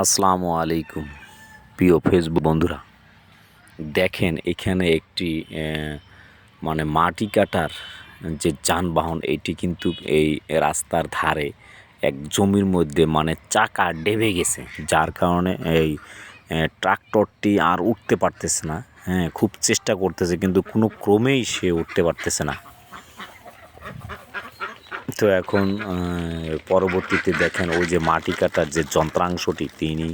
আসসালামু আলাইকুম প্রিয় ফেসবুক বন্ধুরা। দেখেন এখানে একটি মানে মাটি কাটার যে যানবাহন এটি কিন্তু এই রাস্তার ধারে এক জমির মধ্যে মানে চাকা ডেবে গেছে, যার কারণে এই ট্রাক্টরটি আর উঠতে পারতেছে না। হ্যাঁ, খুব চেষ্টা করতেছে কিন্তু কোনো ক্রমেই সে উঠতে পারতেছে না। তো এখন পরবর্তীতে দেখেন ওই যে মাটি কাটার যে যন্ত্রাংশটি তিনি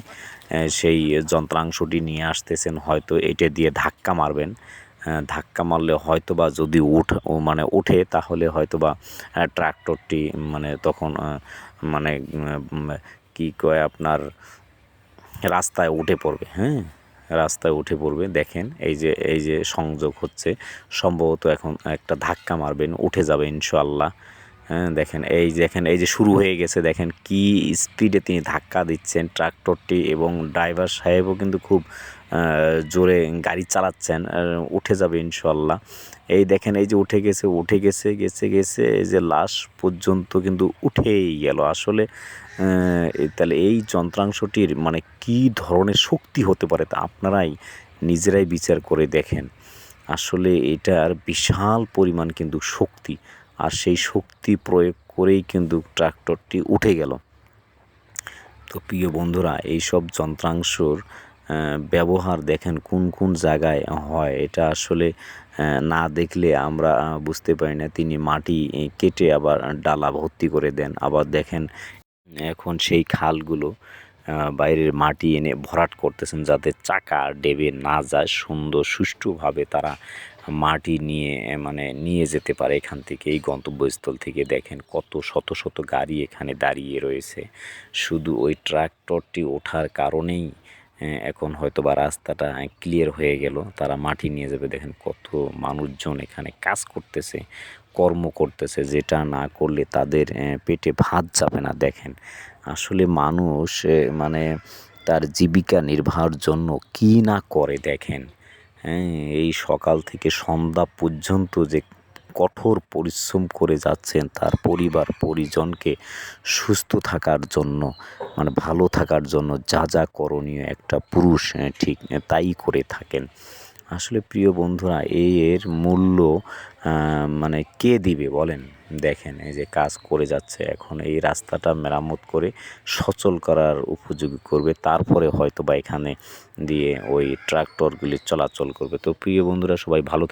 সেই যন্ত্রাংশটি নিয়ে আসতেছেন, হয়তো এটা দিয়ে ধাক্কা মারবেন। ধাক্কা মারলে হয়তোবা যদি ওঠে তাহলে হয়তোবা ট্রাক্টরটি মানে তখন মানে কি কয় আপনার রাস্তায় উঠে পড়বে। হ্যাঁ, রাস্তায় উঠে পড়বে। দেখেন এই যে সংযোগ হচ্ছে, সম্ভবত এখন একটা ধাক্কা মারবেন, উঠে যাবে ইনশাআল্লাহ। হ্যাঁ, দেখেন এই যে শুরু হয়ে গেছে, দেখেন কি স্পিডে তিনি ধাক্কা দিচ্ছেন ট্রাক্টরটি, এবং ড্রাইভার সাহেবও কিন্তু খুব জোরে গাড়ি চালাচ্ছেন। উঠে যাবে ইনশাআল্লাহ। এই দেখেন এই যে উঠে গেছে এই যে লাশ পর্যন্ত কিন্তু উঠেই গেল। আসলে তাহলে এই যন্ত্রাংশটির মানে কী ধরনের শক্তি হতে পারে তা আপনারাই নিজেরাই বিচার করে দেখেন। আসলে এটার বিশাল পরিমাণ কিন্তু শক্তি, আর সেই শক্তি প্রয়োগ করেই কিন্তু ট্রাক্টরটি উঠে গেল। তো প্রিয় বন্ধুরা, এইসব যন্ত্রাংশর ব্যবহার দেখেন কোন কোন জায়গায় হয়, এটা আসলে না দেখলে আমরা বুঝতে পারি না। তিনি মাটি কেটে আবার ডালা ভর্তি করে দেন, আবার দেখেন এখন সেই খালগুলো বাইরের মাটি এনে ভরাট করতেছেন যাতে চাকা ডেবে না যায়, সুন্দর সুষ্ঠুভাবে তারা মাটি নিয়ে মানে নিয়ে যেতে পারে এখান থেকে, এই গন্তব্যস্থল থেকে। দেখেন কত শত শত গাড়ি এখানে দাঁড়িয়ে রয়েছে শুধু ওই ট্রাক্টরটি ওঠার কারণেই। এখন হয়তো বা রাস্তাটা ক্লিয়ার হয়ে গেল, তারা মাটি নিয়ে যাবে। দেখেন কত মানুষজন এখানে কাজ করতেছে, কর্ম করতেছে, যেটা না করলে তাদের পেটে ভাত যাবে না। দেখেন আসলে মানুষ মানে তার জীবিকা নির্বাহের জন্য কী না করে দেখেন। হ্যাঁ, এই সকাল থেকে সন্ধ্যা পর্যন্ত যে কঠোর পরিশ্রম করে যাচ্ছেন তার পরিবার পরিজনকে সুস্থ থাকার জন্য, মানে ভালো থাকার জন্য যা যা করণীয় একটা পুরুষ ঠিক তাই করে থাকেন। আসলে প্রিয় বন্ধুরা, এর মূল্য মানে কে দিবে বলেন? দেখেন এই যে কাজ করে যাচ্ছে, এখন এই রাস্তাটা মেরামত করে সচল করার উপযোগী করবে, তারপরে হয়তো বা এখানে দিয়ে ওই ট্রাক্টরগুলি চলাচল করবে। তো প্রিয় বন্ধুরা, সবাই ভালো